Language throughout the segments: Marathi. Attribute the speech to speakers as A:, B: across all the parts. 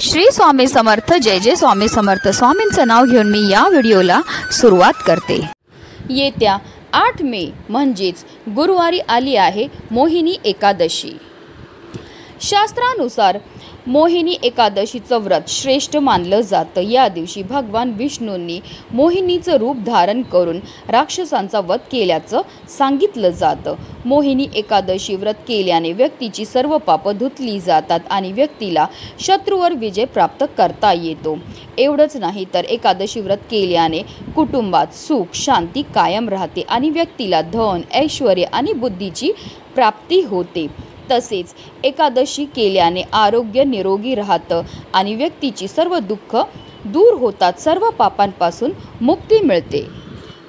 A: श्री स्वामी समर्थ। जय जय स्वामी समर्थ। स्वामींचं नाव घेऊन मी या व्हिडिओला सुरुवात करते। येत्या 8 मे म्हणजेच गुरुवारी आली आहे मोहिनी एकादशी। शास्त्रानुसार मोहिनी एकादशीचं व्रत श्रेष्ठ मानलं जातं। या दिवशी भगवान विष्णूंनी मोहिनीचं रूप धारण करून राक्षसांचा वध केल्याचं सांगितलं जातं। मोहिनी एकादशी व्रत केल्याने व्यक्तीची सर्व पापं धुतली जातात आणि व्यक्तीला शत्रूवर विजय प्राप्त करता येतो। एवढंच नाही तर एकादशी व्रत केल्याने कुटुंबात सुख शांती कायम राहते आणि व्यक्तीला धन ऐश्वर्य आणि बुद्धीची प्राप्ती होते। तसेच एकादशी केल्याने आरोग्य निरोगी राहतं आणि व्यक्तीची सर्व दुःख दूर होतात, सर्व पापांपासून मुक्ती मिळते।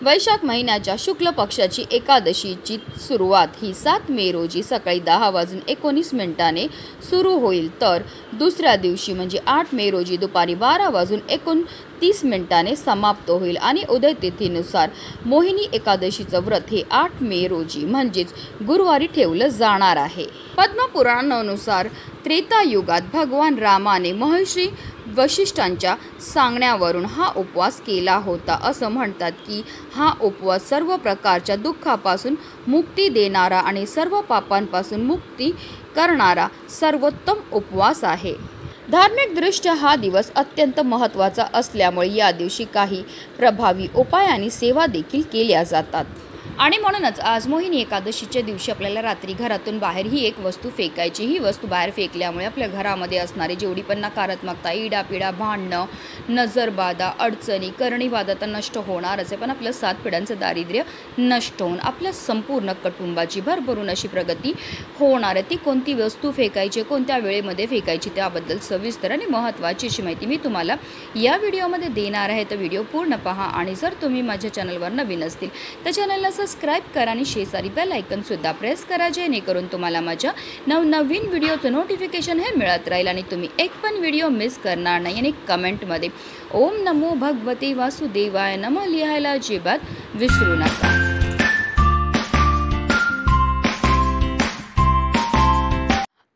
A: वैशाख महिन्याच्या शुक्ल पक्षाची एकादशीची सुरुवात ही 7 मे रोजी सकाळी 10:19 सुरू होईल, तर दुसऱ्या दिवशी म्हणजे 8 मे रोजी दुपारी 12:29 समाप्त होईल आणि उदय तिथीनुसार मोहिनी एकादशीचं व्रत हे 8 मे रोजी म्हणजेच गुरुवारी ठेवलं जाणार आहे। पद्मपुराणानुसार त्रेतायुगात भगवान रामाने महर्षी वशिष्ठांच्या सांगण्यावरून हा उपवास केला होता। असं म्हणतात की हा उपवास सर्व प्रकारच्या दुःखापासून मुक्ती देणारा आणि सर्व पापांपासून मुक्ती करणारा सर्वोत्तम उपवास आहे। धार्मिकदृष्ट्या हा दिवस अत्यंत महत्त्वाचा असल्यामुळे या दिवशी काही प्रभावी उपाय आणि सेवा देखील केल्या जातात आणि म्हणूनच आज मोहिनी एकादशीच्या दिवशी आपल्याला रात्री घरातून बाहेर ही एक वस्तू फेकायची। ही वस्तू बाहेर फेकल्यामुळे आपल्या घरामध्ये असणारी जेवढी पण नकारात्मकता, इडापिडा, भांडणं, नजरबाधा, अडचणी, करणीबाधा तर नष्ट होणारच आहे, पण आपलं 7 पिढ्यांचं दारिद्र्य नष्ट होऊन आपल्या संपूर्ण कुटुंबाची भरभरून अशी प्रगती होणार आहे। ती कोणती वस्तू फेकायची, कोणत्या वेळेमध्ये फेकायची त्याबद्दल सविस्तर आणि महत्त्वाची अशी माहिती मी तुम्हाला या व्हिडिओमध्ये देणार आहे, तर व्हिडिओ पूर्ण पहा। आणि जर तुम्ही माझ्या चॅनलवर नवीन असतील तर चॅनलला सबस्क्राइब करा आणि शेजारी बेल आयकॉन सुद्धा प्रेस करा, जेणेकरून तुम्हाला माझ्या नवनवीन व्हिडिओचं नोटिफिकेशन हे मिळत राहील आणि तुम्ही एक पण व्हिडिओ मिस करणार नाही। आणि कमेंटमध्ये ओम नमो भगवते वासुदेवाय नमः लिहायला अजिबात विसरू नका।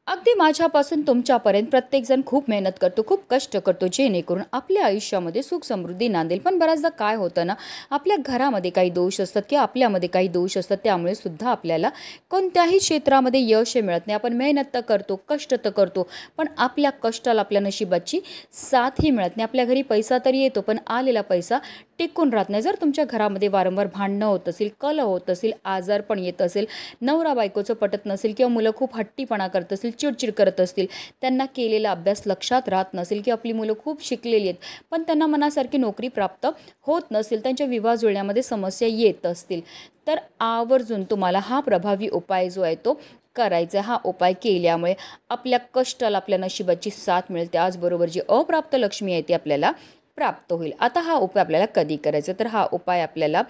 A: अगदी माझ्यापासून तुमच्यापर्यंत प्रत्येकजण खूप मेहनत करतो, खूप कष्ट करतो, जेणेकरून आपल्या आयुष्यामध्ये सुख समृद्धी नांदेल। पण बऱ्याचदा काय होतं ना, आपल्या घरामध्ये काही दोष असतात किंवा आपल्यामध्ये काही दोष असतात, त्यामुळे सुद्धा आपल्याला कोणत्याही क्षेत्रामध्ये यश मिळत नाही। आपण मेहनत तर करतो, कष्ट तर करतो, पण आपल्या कष्टाला आपल्या नशिबाची साथही मिळत नाही। आपल्या घरी पैसा तरी येतो, पण आलेला पैसा टिकून राहत नाही। जर तुमच्या घरामध्ये वारंवार भांडणं होत असेल, कलह होत असेल, आजार पण येत असेल, नवरा बायकोचं पटत नसेल किंवा मुलं खूप हट्टीपणा करत असतील, चिडचिड करत असतील, त्यांना केलेला अभ्यास लक्षात राहत नसेल की आपली मुलं खूप शिकलेली आहेत पण त्यांना मनासारखी नोकरी प्राप्त होत नसेल, त्यांच्या विवाह जुळण्यामध्ये समस्या येत असतील, तर आवर्जून तुम्हाला हा प्रभावी उपाय जो आहे तो करायचा। हा उपाय केल्यामुळे आपल्या कष्टाला आपल्या नशिबाची साथ मिळते, त्याचबरोबर जी अप्राप्त लक्ष्मी आहे ती आपल्याला प्राप्त होईल। आता हा उपाय आपल्याला कधी करायचा, तर हा उपाय आपल्याला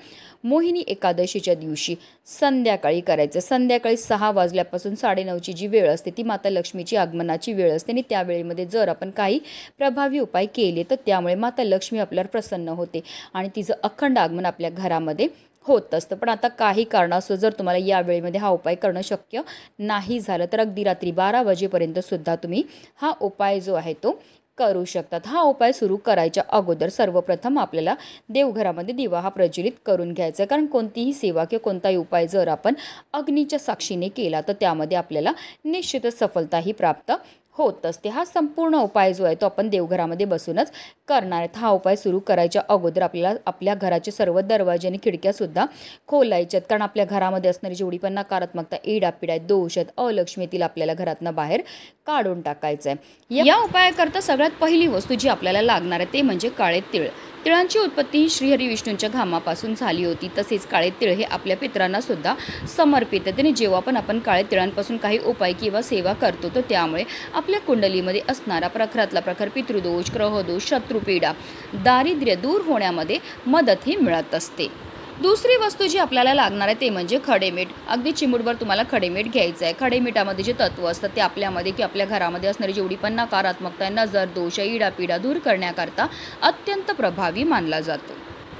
A: मोहिनी एकादशीच्या दिवशी संध्याकाळी करायचं। संध्याकाळी 6 वाजल्यापासून 9:30ची जी वेळ असते ती माता लक्ष्मीची आगमनाची वेळ असते आणि त्या वेळेमध्ये जर आपण काही प्रभावी उपाय केले तर त्यामुळे माता लक्ष्मी आपल्यावर प्रसन्न होते आणि तिचं अखंड आगमन आपल्या घरामध्ये होत असतं। पण आता काही कारणास्तव जर तुम्हाला या वेळेमध्ये हा उपाय करणं शक्य नाही झालं तर अगदी रात्री 12 वाजेपर्यंत सुद्धा तुम्ही हा उपाय जो आहे तो करू शकतात। हा उपाय सुरू करायच्या अगोदर सर्वप्रथम आपल्याला देवघरामध्ये दिवा हा प्रज्वलित करून घ्यायचा, कारण कोणतीही सेवा किंवा कोणताही उपाय जर आपण अग्नीच्या साक्षीने केला तर त्यामध्ये आपल्याला निश्चितच सफलताही प्राप्त होत असते। हा संपूर्ण उपाय जो आहे तो आपण देवघरामध्ये बसूनच करणार आहेत। हा उपाय सुरू करायच्या अगोदर आपल्याला आपल्या घराचे सर्व दरवाजे आणि खिडक्यासुद्धा खोलायच्यात, कारण आपल्या घरामध्ये असणारी जेवढी पण नकारात्मकता, इडापिडा आहेत, दोष आहेत, अलक्ष्मी येतील आपल्याला घरातनं बाहेर काढून टाकायचं आहे। या उपायाकरता सगळ्यात पहिली वस्तू जी आपल्याला लागणार आहे ते म्हणजे काळे तीळ। तिळांची उत्पत्ती ही श्रीहरी विष्णूंच्या घामापासून झाली होती। तसेच काळे तीळ हे आपल्या पितरांना सुद्धा समर्पित आहेत आणि जेव्हा पण आपण काळे तिळांपासून काही उपाय किंवा सेवा करतो तर त्यामुळे आपल्या कुंडलीमध्ये असणारा प्रखरातला प्रखर पितृदोष, ग्रहदोष, शत्रुपीडा, दारिद्र्य दूर होण्यामध्ये मदतही मिळत असते। दुसरी वस्तू जी आपल्याला लागणार आहे ते म्हणजे खडेमीठ। अगदी चिमूटभर तुम्हाला खडेमीठ घ्यायचं आहे। खडेमीठामध्ये जे तत्व असतात ते आपल्यामध्ये किंवा आपल्या घरामध्ये असणारी जेवढी पण नकारात्मकता, नजर दोष, इडापिडा दूर करण्याकरता अत्यंत प्रभावी मानला जातो।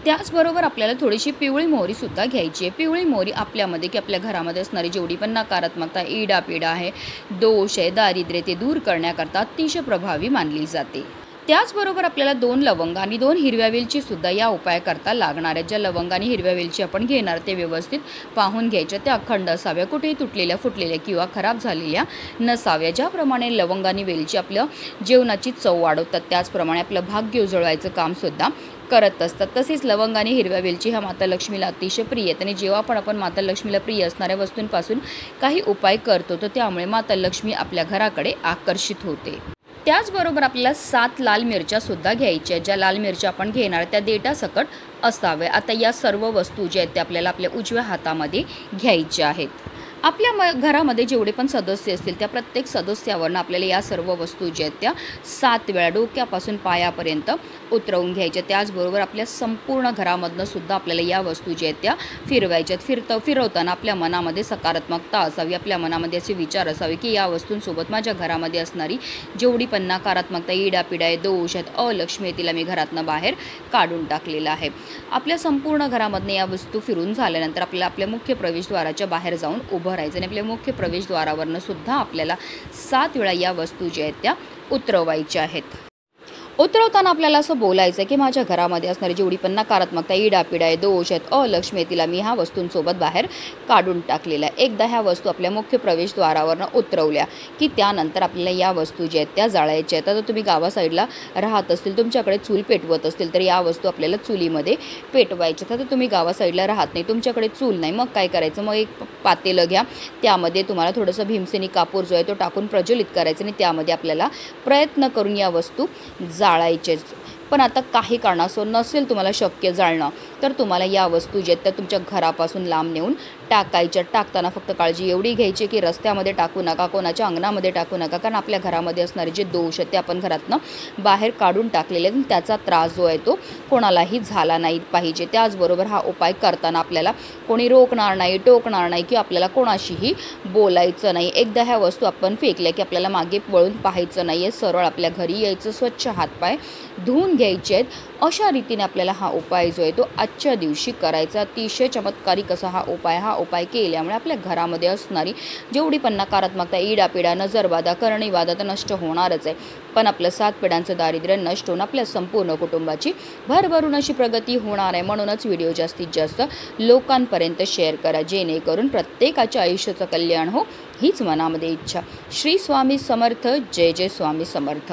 A: त्याचबरोबर आपल्याला थोडीशी पिवळी मोहरीसुद्धा घ्यायची आहे। पिवळी मोहरी आपल्यामध्ये की आपल्या घरामध्ये असणारी जेवढी पण नकारात्मकता, इडापिडा आहे, दोष आहे, दारिद्र्य ते दूर करण्याकरता अतिशय प्रभावी मानली जाते। त्याचबरोबर आपल्याला 2 लवंग आणि 2 हिरव्या वेलचीसुद्धा या उपायाकरता लागणार आहेत। ज्या लवंग आणि हिरव्या वेलची आपण घेणार ते व्यवस्थित पाहून घ्यायच्या, त्या अखंड असाव्या, कुठेही तुटलेल्या, फुटलेल्या किंवा खराब झालेल्या नसाव्या। ज्याप्रमाणे लवंग आणि वेलची आपल्या जेवणाची चव वाढवतात, त्याचप्रमाणे आपलं भाग्य उजळवायचं कामसुद्धा करत असतात। तसेच लवंग आणि हिरव्या वेलची ह्या माता लक्ष्मीला अतिशय प्रिय आहेत आणि जेव्हा पण माता लक्ष्मीला प्रिय असणाऱ्या वस्तूंपासून काही उपाय करतो तर त्यामुळे माता लक्ष्मी आपल्या घराकडे आकर्षित होते। त्याचबरोबर आपल्याला 7 लाल मिरच्यासुद्धा घ्यायच्या, ज्या लाल मिरच्या आपण घेणार त्या देठासकट असाव्या। आता या सर्व वस्तू ज्या आहेत त्या आपल्याला आपल्या उजव्या हातामध्ये घ्यायच्या आहेत। आपल्या घरामध्ये जेवढे पण सदस्य असतील त्या प्रत्येक सदस्यावरनं आपल्याला या सर्व वस्तू ज्या आहेत त्या 7 वेळा डोक्यापासून पायापर्यंत उतरवून घ्यायच्या। त्याचबरोबर आपल्या संपूर्ण घरामधनं सुद्धा आपल्याला या वस्तू ज्या आहेत त्या फिरवायच्यात। फिरवताना आपल्या मनामध्ये सकारात्मकता असावी, आपल्या मनामध्ये असे विचार असावे की या वस्तूंसोबत माझ्या घरामध्ये असणारी जेवढी पण नकारात्मकता, इडापिडा आहे, दोष आहेत, अलक्ष्मी आहे, तिला मी घरातनं बाहेर काढून टाकलेलं आहे। आपल्या संपूर्ण घरामधनं या वस्तू फिरून झाल्यानंतर आपल्याला आपल्या मुख्य प्रवेशद्वाराच्या बाहेर जाऊन उभं राहायचं आणि आपल्या मुख्य प्रवेशद्वारावरनं सुद्धा आपल्याला 7 वेळा या वस्तू ज्या आहेत त्या उतरवायच्या आहेत। उतरवताना आपल्याला असं बोलायचं की माझ्या घरामध्ये असणारी जेवढी पण नकारात्मकता, इडापिडा आहे, दोष आहेत, अलक्ष्मी आहे, तिला मी ह्या वस्तूंसोबत बाहेर काढून टाकलेलं आहे। एकदा ह्या वस्तू आपल्या मुख्य प्रवेशद्वारावरनं उतरवल्या की त्यानंतर आपल्याला या वस्तू ज्या आहेत त्या जाळायच्या आहेत। आता तुम्ही गावा साईडला राहत असतील, तुमच्याकडे चूल पेटवत असतील तर या वस्तू आपल्याला चुलीमध्ये पेटवायच्या। आता तुम्ही गावा साईडला राहत नाही, तुमच्याकडे चूल नाही, मग काय करायचं, मग एक पातेलं घ्या, त्यामध्ये तुम्हाला थोडंसं भीमसेनी कापूर जो आहे तो टाकून प्रज्वलित करायचं आणि त्यामध्ये आपल्याला प्रयत्न करून या वस्तू जाळायचेच। पण आता काही कारणास्तव नसेल तुम्हाला शक्य जाळणं तर तुम्हाला या वस्तू ज्या आहेत त्या तुमच्या घरापासून लांब नेऊन टाकायच्या। टाकताना फक्त काळजी एवढी घ्यायची की रस्त्यामध्ये टाकू नका, कोणाच्या अंगणामध्ये टाकू नका, कारण आपल्या घरामध्ये असणारे जे दोष आहेत ते आपण घरातनं बाहेर काढून टाकलेले आहेत, त्याचा त्रास जो आहे तो कोणालाही झाला नाही पाहिजे। त्याचबरोबर हा उपाय करताना आपल्याला कोणी रोखणार नाही, टोकणार नाही की आपल्याला कोणाशीही बोलायचं नाही। एकदा ह्या वस्तू आपण फेकल्या की आपल्याला मागे वळून पाहायचं नाही आहे, सरळ आपल्या घरी यायचं, स्वच्छ हातपाय धुवून घ्यायचे आहेत। अशा रीतीने आपल्याला हा उपाय जो आहे तो आजच्या दिवशी करायचा। अतिशय चमत्कारिक असा हा उपाय केल्यामुळे आपल्या घरामध्ये असणारी जेवढी पण नकारात्मकता, इडापिडा, नजरबाधा, करणीबाधा तर नष्ट होणारच आहे, पण आपलं 7 पिढ्यांचं दारिद्र्य नष्ट होऊन आपल्या संपूर्ण कुटुंबाची भरभरून अशी प्रगती होणार आहे। म्हणूनच व्हिडिओ जास्तीत जास्त लोकांपर्यंत शेअर करा, जेणेकरून प्रत्येकाच्या आयुष्याचं कल्याण हो, हीच मनामध्ये इच्छा। श्री स्वामी समर्थ, जय जय स्वामी समर्थ।